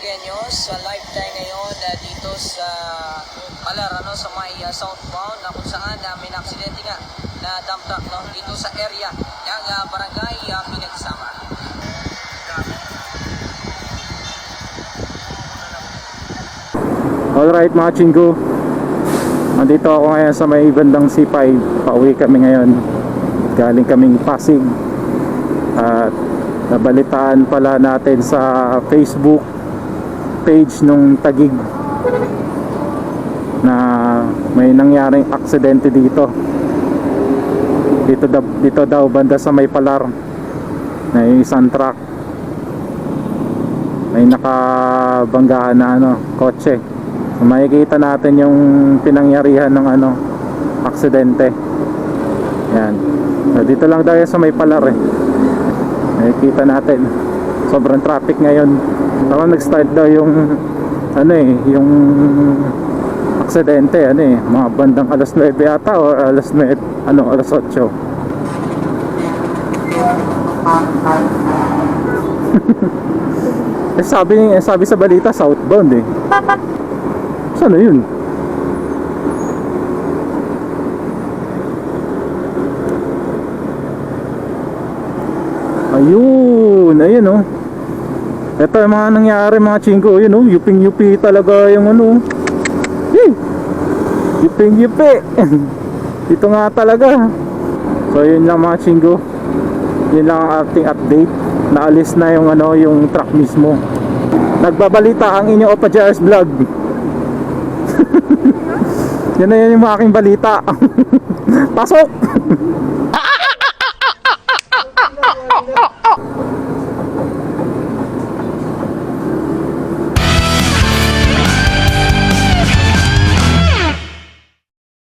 Pequeños sa live tayo ngayon dito sa Palar, sa may southbound na kung saan may aksidente nga na dump truck dito sa area ng barangay Pinagsama. Alright mga chinggo, nandito ako ngayon sa may bandang C5. Pauwi kami ngayon, galing kaming Pasig. At nabalitaan pala natin sa Facebook page nung Taguig na may nangyaring aksidente dito daw banda sa may Palar. May isang truck, may nakabanggahan na kotse. So, makikita natin yung pinangyarihan ng aksidente. Yan. So, dito lang daw sa may Palar makikita natin. Sobrang traffic ngayon. Ako nag-start daw yung yung aksidente mga bandang alas 9 ata o alas 9, alas 8. sabi sa balita southbound Saan yun? Ayun ito yung mga nangyari mga chinggo. Yuping-yupi talaga yung yuping-yupi. Dito nga talaga. So yun lang mga chinggo, yun lang ang ating update. Naalis na yung truck mismo. Nagbabalita ang inyong Opa JR's vlog. Yan na yung mga aking balita. Pasok!